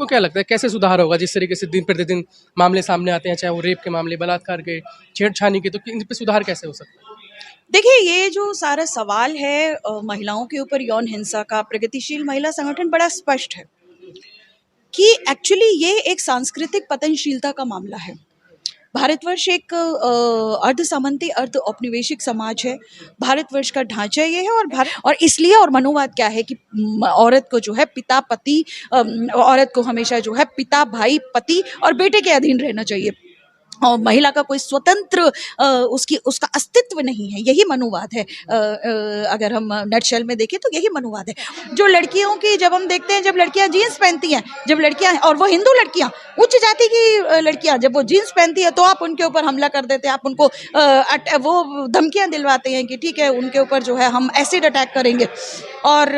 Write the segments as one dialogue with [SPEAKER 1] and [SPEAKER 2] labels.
[SPEAKER 1] आपको क्या लगता है कैसे सुधार होगा जिस तरीके से दिन प्रतिदिन मामले सामने आते हैं, चाहे वो रेप के मामले, बलात्कार के, छेड़छानी के, तो इन पे सुधार कैसे हो सकता है?
[SPEAKER 2] देखिए, ये जो सारा सवाल है महिलाओं के ऊपर यौन हिंसा का, प्रगतिशील महिला संगठन बड़ा स्पष्ट है कि एक्चुअली ये एक सांस्कृतिक पतनशीलता का मामला है। भारतवर्ष एक अर्ध सामंती अर्ध औपनिवेशिक समाज है। भारतवर्ष का ढांचा ये है और इसलिए और मनुवाद क्या है कि औरत को जो है पिता पति औरत को हमेशा जो है पिता भाई पति और बेटे के अधीन रहना चाहिए और महिला का कोई स्वतंत्र उसका अस्तित्व नहीं है। यही मनुवाद है। अगर हम नटशेल में देखें तो यही मनुवाद है। जो लड़कियों की जब हम देखते हैं, जब लड़कियां जीन्स पहनती हैं, जब लड़कियां और वो हिंदू लड़कियां, उच्च जाति की लड़कियां जब वो जीन्स पहनती है तो आप उनके ऊपर हमला कर देते हैं, आप उनको वो धमकियां दिलवाते हैं कि ठीक है उनके ऊपर जो है हम एसिड अटैक करेंगे। और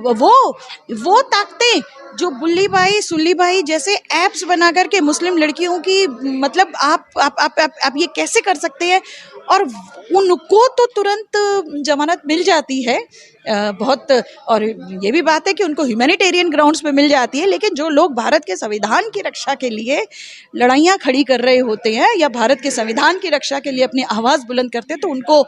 [SPEAKER 2] वो ताकतें जो बुल्ली भाई सुल्ली भाई जैसे ऐप्स बना करके मुस्लिम लड़कियों की, मतलब आप ये कैसे कर सकते हैं? और उनको तो तुरंत जमानत मिल जाती है बहुत, और ये भी बात है कि उनको ह्यूमैनिटेरियन ग्राउंड्स पे मिल जाती है। लेकिन जो लोग भारत के संविधान की रक्षा के लिए लड़ाइयाँ खड़ी कर रहे होते हैं या भारत के संविधान की रक्षा के लिए अपनी आवाज़ बुलंद करते हैं, तो उनको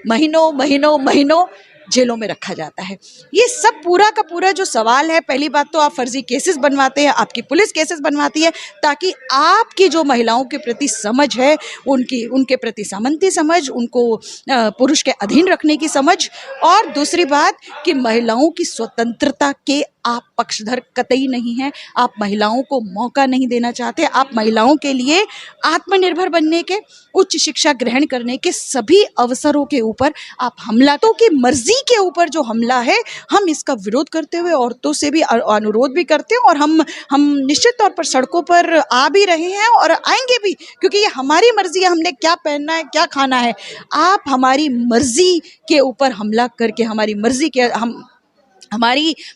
[SPEAKER 2] महीनों महीनों महीनों जेलों में रखा जाता है। ये सब पूरा का पूरा जो सवाल है, पहली बात तो आप फर्जी केसेस बनवाते हैं, आपकी पुलिस केसेस बनवाती है ताकि आपकी जो महिलाओं के प्रति समझ है, उनके प्रति सामंती समझ, उनको पुरुष के अधीन रखने की समझ, और दूसरी बात कि महिलाओं की स्वतंत्रता के आप पक्षधर कतई नहीं हैं। आप महिलाओं को मौका नहीं देना चाहते। आप महिलाओं के लिए आत्मनिर्भर बनने के, उच्च शिक्षा ग्रहण करने के सभी अवसरों के ऊपर आप हमला, तो की मर्जी के ऊपर जो हमला है, हम इसका विरोध करते हुए औरतों से भी अनुरोध भी करते हैं और हम निश्चित तौर पर सड़कों पर आ भी रहे हैं और आएंगे भी, क्योंकि ये हमारी मर्जी है, हमने क्या पहनना है, क्या खाना है। आप हमारी मर्जी के ऊपर हमला करके हमारी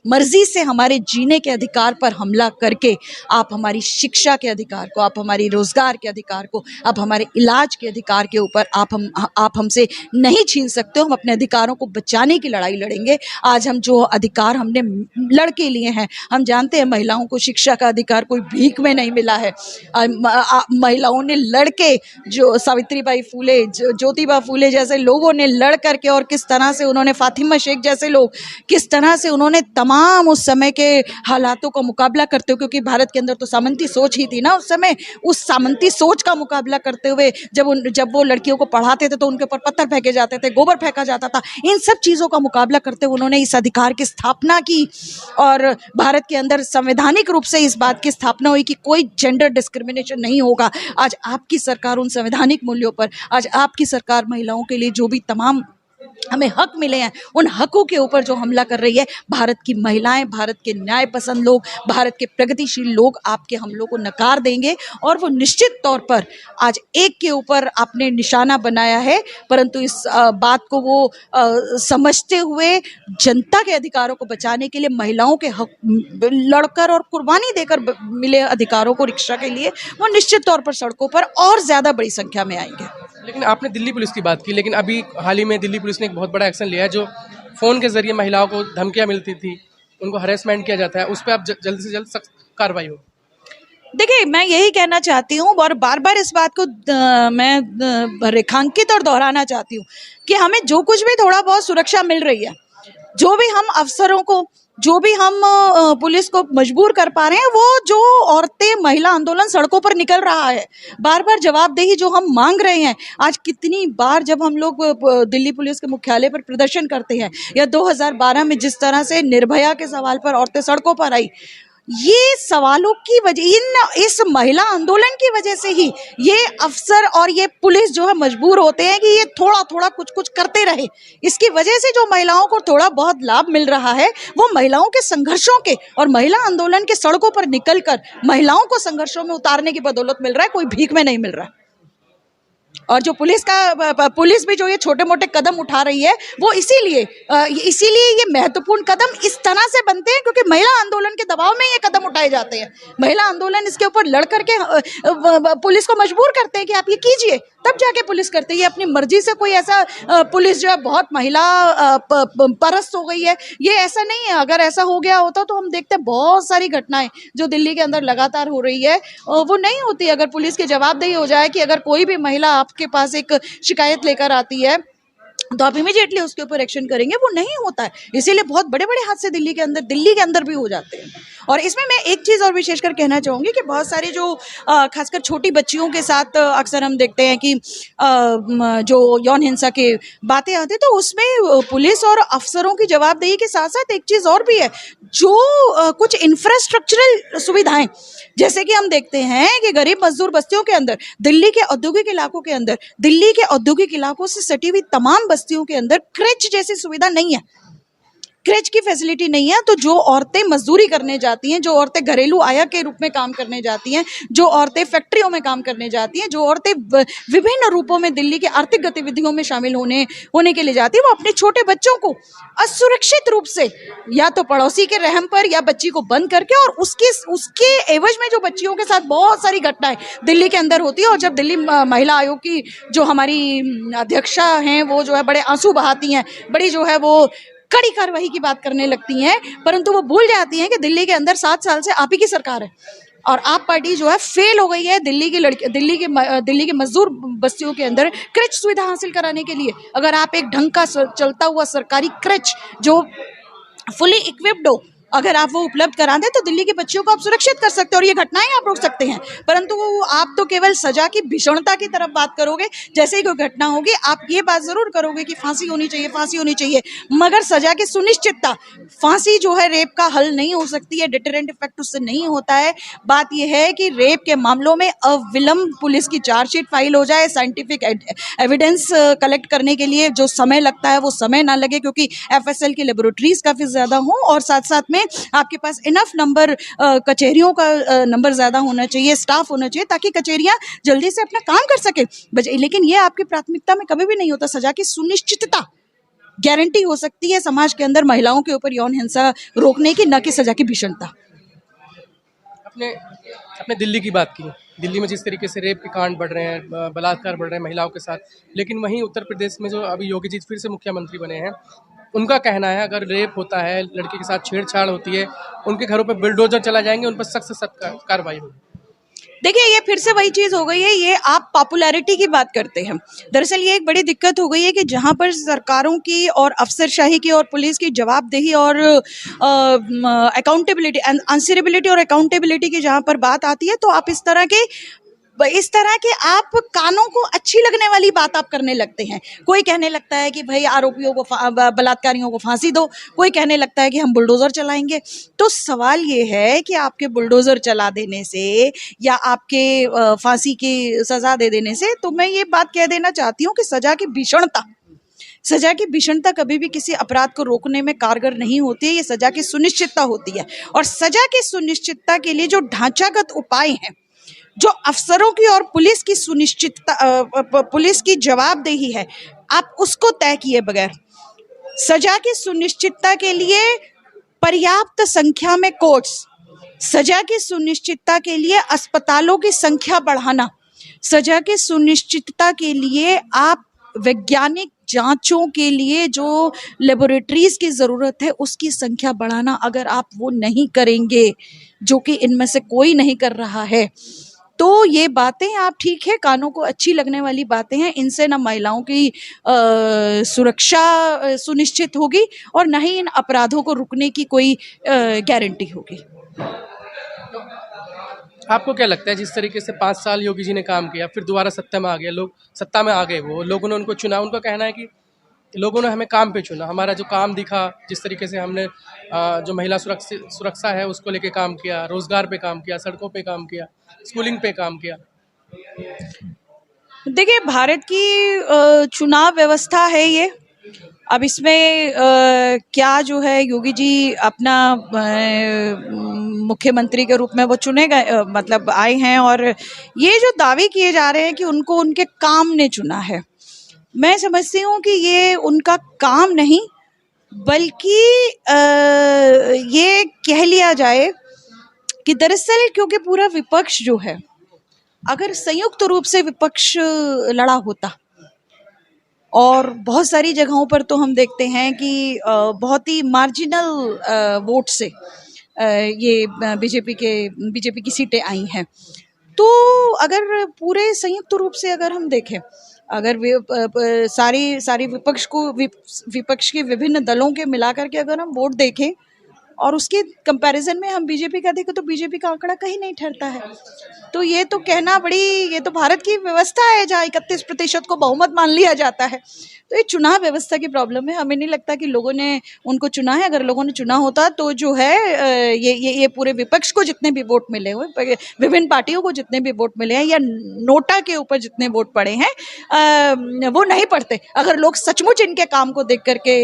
[SPEAKER 2] मर्जी से हमारे जीने के अधिकार पर हमला करके आप हमारी शिक्षा के अधिकार को, आप हमारी रोजगार के अधिकार को, आप हमारे इलाज के अधिकार के ऊपर आप हमसे नहीं छीन सकते हो। हम अपने अधिकारों को बचाने की लड़ाई लड़ेंगे। आज हम जो अधिकार हमने लड़ के लिए हैं, हम जानते हैं महिलाओं को शिक्षा का अधिकार कोई भीख में नहीं मिला है। महिलाओं ने लड़ के, जो सावित्रीबाई फूले, ज्योतिबा फूले जैसे लोगों ने लड़ करके, और किस तरह से उन्होंने, फातिमा शेख जैसे लोग किस तरह से उन्होंने तमाम उस समय के हालातों का मुकाबला करते हुए, क्योंकि भारत के अंदर तो सामंती सोच ही थी ना उस समय, उस सामंती सोच का मुकाबला करते हुए जब वो लड़कियों को पढ़ाते थे तो उनके ऊपर पत्थर फेंके जाते थे, गोबर फेंका जाता था। इन सब चीज़ों का मुकाबला करते हुए उन्होंने इस अधिकार की स्थापना की और भारत के अंदर संवैधानिक रूप से इस बात की स्थापना हुई कि कोई जेंडर डिस्क्रिमिनेशन नहीं होगा। आज आपकी सरकार उन संवैधानिक मूल्यों पर, आज आपकी सरकार महिलाओं के लिए जो भी तमाम हमें हक मिले हैं, उन हकों के ऊपर जो हमला कर रही है। भारत की महिलाएं, भारत के न्याय पसंद लोग, भारत के प्रगतिशील लोग आपके हमलों को नकार देंगे और वो निश्चित तौर पर आज एक के ऊपर आपने निशाना बनाया है, परंतु इस बात को वो समझते हुए जनता के अधिकारों को बचाने के लिए, महिलाओं के हक लड़कर और कुर्बानी देकर मिले अधिकारों को रक्षा के लिए वो निश्चित तौर पर सड़कों पर और ज़्यादा बड़ी संख्या में आएंगे।
[SPEAKER 1] लेकिन आपने दिल्ली पुलिस की बात की, लेकिन अभी हाल ही में दिल्ली पुलिस ने एक बहुत बड़ा एक्शन लिया है। जो फ़ोन के जरिए महिलाओं को धमकियां मिलती थी, उनको हरेसमेंट किया जाता है, उस पर आप जल्द से जल्द सख्त कार्रवाई हो।
[SPEAKER 2] देखिए, मैं यही कहना चाहती हूँ और बार बार इस बात को मैं रेखांकित और दोहराना चाहती हूँ कि हमें जो कुछ भी थोड़ा बहुत सुरक्षा मिल रही है, जो भी हम अफसरों को, जो भी हम पुलिस को मजबूर कर पा रहे हैं, वो जो औरतें, महिला आंदोलन सड़कों पर निकल रहा है, बार बार जवाबदेही जो हम मांग रहे हैं। आज कितनी बार जब हम लोग दिल्ली पुलिस के मुख्यालय पर प्रदर्शन करते हैं, या 2012 में जिस तरह से निर्भया के सवाल पर औरतें सड़कों पर आई, ये सवालों की वजह, इस महिला आंदोलन की वजह से ही ये अफसर और ये पुलिस जो है मजबूर होते हैं कि ये थोड़ा थोड़ा कुछ कुछ करते रहे। इसकी वजह से जो महिलाओं को थोड़ा बहुत लाभ मिल रहा है, वो महिलाओं के संघर्षों के और महिला आंदोलन के सड़कों पर निकलकर महिलाओं को संघर्षों में उतारने की बदौलत मिल रहा है, कोई भीख में नहीं मिल रहा है। और जो पुलिस भी जो ये छोटे मोटे कदम उठा रही है वो इसीलिए ये महत्वपूर्ण कदम इस तरह से बनते हैं क्योंकि महिला आंदोलन के दबाव में ये कदम उठाए जाते हैं। महिला आंदोलन इसके ऊपर लड़ करके पुलिस को मजबूर करते हैं कि आप ये कीजिए, तब जाके पुलिस करते हैं। ये अपनी मर्जी से कोई ऐसा पुलिस जो है बहुत महिला परस्त हो गई है, ये ऐसा नहीं है। अगर ऐसा हो गया होता तो हम देखते हैं बहुत सारी घटनाएं जो दिल्ली के अंदर लगातार हो रही है वो नहीं होती अगर पुलिस की जवाबदेही हो जाए कि अगर कोई भी महिला आपके पास एक शिकायत लेकर आती है तो आप इमीडिएटली उसके ऊपर एक्शन करेंगे, वो नहीं होता है। इसीलिए बहुत बड़े बड़े हादसे दिल्ली के अंदर भी हो जाते हैं। और इसमें मैं एक चीज़ और विशेषकर कहना चाहूँगी कि बहुत सारी जो खासकर छोटी बच्चियों के साथ अक्सर हम देखते हैं कि जो यौन हिंसा के बातें आती हैं तो उसमें पुलिस और अफसरों की जवाबदेही के साथ साथ एक चीज़ और भी है, जो कुछ इंफ्रास्ट्रक्चरल सुविधाएं, जैसे कि हम देखते हैं कि गरीब मजदूर बस्तियों के अंदर, दिल्ली के औद्योगिक इलाकों के अंदर, दिल्ली के औद्योगिक इलाकों से सटी हुई तमाम बस्तियों के अंदर क्रेच जैसी सुविधा नहीं है, क्रेच की फैसिलिटी नहीं है। तो जो औरतें मजदूरी करने जाती हैं, जो औरतें घरेलू आया के रूप में काम करने जाती हैं, जो औरतें फैक्ट्रियों में काम करने जाती हैं, जो औरतें विभिन्न रूपों में दिल्ली की आर्थिक गतिविधियों में शामिल होने के लिए जाती हैं, वो अपने छोटे बच्चों को असुरक्षित रूप से या तो पड़ोसी के रहम पर या बच्ची को बंद करके और उसके एवज में जो बच्चियों के साथ बहुत सारी घटनाएं दिल्ली के अंदर होती है। और जब दिल्ली महिला आयोग की जो हमारी अध्यक्षा हैं वो जो है बड़े आंसू बहाती हैं, बड़ी जो है वो कड़ी कार्रवाई की बात करने लगती हैं, परंतु वो भूल जाती हैं कि दिल्ली के अंदर 7 साल से आप ही की सरकार है और आप पार्टी जो है फेल हो गई है दिल्ली के मजदूर बस्तियों के अंदर क्रेच सुविधा हासिल कराने के लिए। अगर आप एक ढंग का चलता हुआ सरकारी क्रेच जो फुली इक्विप्ड हो, अगर आप वो उपलब्ध करा दें तो दिल्ली की बच्चियों को आप सुरक्षित कर सकते हैं और ये घटनाएं आप रोक सकते हैं। परंतु आप तो केवल सजा की भीषणता की तरफ बात करोगे। जैसे ही कोई घटना होगी आप ये बात जरूर करोगे कि फांसी होनी चाहिए, मगर सजा की सुनिश्चितता, फांसी जो है रेप का हल नहीं हो सकती है, डिटरेंट इफेक्ट उससे नहीं होता है। बात यह है कि रेप के मामलों में अविलंब पुलिस की चार्जशीट फाइल हो जाए, साइंटिफिक एविडेंस कलेक्ट करने के लिए जो समय लगता है वो समय ना लगे, क्योंकि FSL की लेबोरेटरीज काफी ज्यादा हो और साथ साथ में आपके पास इनफ नंबर कचहरियों का नंबर ज्यादा होना चाहिए, स्टाफ होना चाहिए, ताकि कचहरियां जल्दी से अपना काम कर सके। लेकिन ये आपकी प्राथमिकता में कभी भी नहीं होता। सजा की सुनिश्चितता गारंटी हो सकती है समाज के अंदर महिलाओं के ऊपर यौन हिंसा रोकने की, न कि सजा की भीषणता।
[SPEAKER 1] अपने दिल्ली की बात की, दिल्ली में जिस तरीके से रेप के कांड बढ़ रहे हैं, बलात्कार बढ़ रहे हैं महिलाओं के साथ, लेकिन वहीं उत्तर प्रदेश में जो अभी योगी जी फिर से मुख्यमंत्री बने हैं, उनका कहना है अगर रेप होता है, लड़की के साथ छेड़छाड़ होती है, उनके घरों पे बुलडोजर चला जाएंगे, उन पर सख्त से सख्त कार्रवाई होगी।
[SPEAKER 2] देखिए ये फिर से वही चीज हो गई है, ये आप पॉपुलैरिटी की बात करते हैं। दरअसल ये एक बड़ी दिक्कत हो गई है कि जहां पर सरकारों की और अफसरशाही की और पुलिस की जवाबदेही और अकाउंटेबिलिटी, आंसरेबिलिटी और अकाउंटेबिलिटी की जहां पर बात आती है तो आप इस तरह के आप कानों को अच्छी लगने वाली बात आप करने लगते हैं। कोई कहने लगता है कि भाई आरोपियों को, बलात्कारियों को फांसी दो, कोई कहने लगता है कि हम बुलडोजर चलाएंगे। तो सवाल ये है कि आपके बुलडोजर चला देने से या आपके फांसी की सजा दे देने से, तो मैं ये बात कह देना चाहती हूँ कि सजा की भीषणता कभी भी किसी अपराध को रोकने में कारगर नहीं होती है। ये सजा की सुनिश्चितता होती है और सजा की सुनिश्चितता के लिए जो ढांचागत उपाय हैं, जो अफसरों की और पुलिस की सुनिश्चितता, पुलिस की जवाबदेही है, आप उसको तय किए बगैर सजा की सुनिश्चितता के लिए पर्याप्त संख्या में कोर्ट्स, सजा की सुनिश्चितता के लिए अस्पतालों की संख्या बढ़ाना, सजा की सुनिश्चितता के लिए आप वैज्ञानिक जांचों के लिए जो लेबोरेटरीज की जरूरत है उसकी संख्या बढ़ाना, अगर आप वो नहीं करेंगे, जो कि इनमें से कोई नहीं कर रहा है, तो ये बातें आप ठीक है कानों को अच्छी लगने वाली बातें हैं, इनसे ना महिलाओं की सुरक्षा सुनिश्चित होगी और ना ही इन अपराधों को रुकने की कोई गारंटी होगी।
[SPEAKER 1] आपको क्या लगता है जिस तरीके से 5 साल योगी जी ने काम किया, फिर दोबारा सत्ता में आ गए, लोग सत्ता में आ गए, वो लोगों ने उनको चुना, उनका कहना है कि लोगों ने हमें काम पे चुना, हमारा जो काम दिखा, जिस तरीके से हमने जो महिला सुरक्षा है उसको लेके काम किया, रोजगार पे काम किया, सड़कों पे काम किया, स्कूलिंग पे काम किया।
[SPEAKER 2] देखिए भारत की चुनाव व्यवस्था है ये, अब इसमें क्या जो है योगी जी अपना मुख्यमंत्री के रूप में वो चुने गए, मतलब आए हैं, और ये जो दावे किए जा रहे हैं कि उनको उनके काम ने चुना है, मैं समझती हूँ कि ये उनका काम नहीं, बल्कि ये कह लिया जाए कि दरअसल क्योंकि पूरा विपक्ष जो है, अगर संयुक्त रूप से विपक्ष लड़ा होता, और बहुत सारी जगहों पर तो हम देखते हैं कि बहुत ही मार्जिनल वोट से ये बीजेपी की सीटें आई हैं। तो अगर पूरे संयुक्त रूप से अगर हम देखें, अगर सारी विपक्ष के विभिन्न दलों के मिलाकर के अगर हम वोट देखें और उसके कंपैरिजन में हम बीजेपी का देखें, तो बीजेपी का आंकड़ा कहीं नहीं ठहरता है। तो ये तो कहना बड़ी, ये तो भारत की व्यवस्था है जहाँ 31% को बहुमत मान लिया जाता है। तो ये चुनाव व्यवस्था की प्रॉब्लम है। हमें नहीं लगता कि लोगों ने उनको चुना है। अगर लोगों ने चुना होता तो जो है ये पूरे विपक्ष को जितने भी वोट मिले हुए, विभिन्न पार्टियों को जितने भी वोट मिले हैं, या नोटा के ऊपर जितने वोट पड़े हैं, वो नहीं पड़ते अगर लोग सचमुच इनके काम को देख करके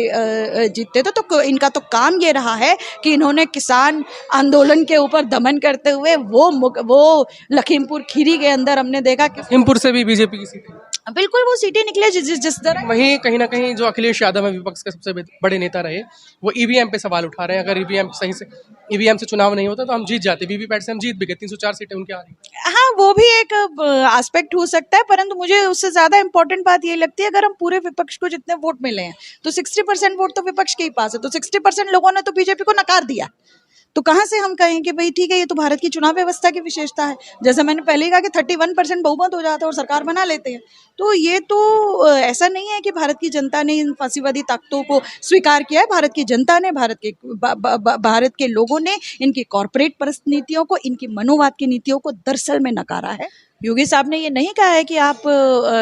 [SPEAKER 2] जीतते थे। तो इनका तो काम ये रहा है कि इन्होंने किसान आंदोलन के ऊपर दमन करते हुए वो लखीमपुर खीरी के अंदर हमने देखा कि
[SPEAKER 1] लखीमपुर से भी बीजेपी की सीटें,
[SPEAKER 2] बिल्कुल वो सीटें निकले जिस तरह।
[SPEAKER 1] वहीं कहीं ना कहीं जो अखिलेश यादव है विपक्ष के सबसे बड़े नेता रहे, वो ईवीएम पे सवाल उठा रहे हैं। अगर ईवीएम से चुनाव नहीं होता तो हम जीत जाते, वीवीपैट से हम जीत भी गए, 304 सीटें उनके आ रही।
[SPEAKER 2] हाँ, वो भी एक एस्पेक्ट हो सकता है, परंतु मुझे उससे ज्यादा इंपॉर्टेंट बात ये लगती है, अगर हम पूरे विपक्ष को जितने वोट मिले हैं तो 60% वोट तो विपक्ष के ही पास है। तो 60% लोगों ने तो बीजेपी को नकार दिया। तो कहाँ से हम कहें कि भाई ठीक है, ये तो भारत की चुनाव व्यवस्था की विशेषता है। जैसा मैंने पहले ही कहा कि 31% बहुमत हो जाता है और सरकार बना लेते हैं। तो ये तो ऐसा नहीं है कि भारत की जनता ने इन फांसीवादी ताकतों को स्वीकार किया है। भारत की जनता ने, भारत के लोगों ने इनकी कॉर्पोरेट परस्त नीतियों को, इनकी मनोवाद की नीतियों को दरअसल में नकारा है। योगी साहब ने ये नहीं कहा है कि आप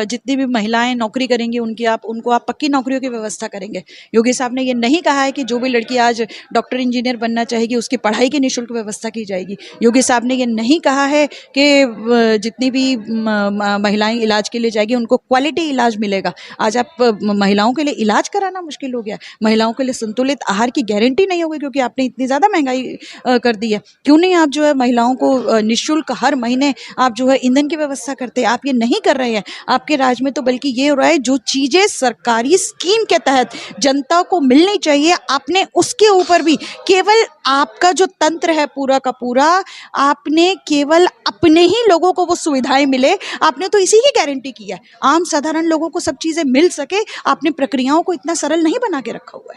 [SPEAKER 2] जितनी भी महिलाएं नौकरी करेंगी उनको आप पक्की नौकरियों की व्यवस्था करेंगे। योगी साहब ने ये नहीं कहा है कि जो भी लड़की आज डॉक्टर इंजीनियर बनना चाहेगी उसकी पढ़ाई की निःशुल्क व्यवस्था की जाएगी। योगी साहब ने ये नहीं कहा है कि जितनी भी महिलाएं इलाज के लिए जाएगी उनको क्वालिटी इलाज मिलेगा। आज आप महिलाओं के लिए इलाज कराना मुश्किल हो गया, महिलाओं के लिए संतुलित आहार की गारंटी नहीं होगी क्योंकि आपने इतनी ज़्यादा महंगाई कर दी है। क्यों नहीं आप जो है महिलाओं को निःशुल्क हर महीने आप जो है ईंधन की व्यवस्था करते हैं? आप ये नहीं कर रहे हैं आपके राज्य में। तो बल्कि ये हो रहा है, जो चीजें सरकारी स्कीम के तहत जनता को मिलनी चाहिए, आपने उसके ऊपर भी केवल आपका जो तंत्र है पूरा का पूरा, आपने केवल अपने ही लोगों को वो सुविधाएं मिले, आपने तो इसी की गारंटी की है। आम साधारण लोगों को सब चीजें मिल सके, आपने प्रक्रियाओं को इतना सरल नहीं बना के रखा हुआ है।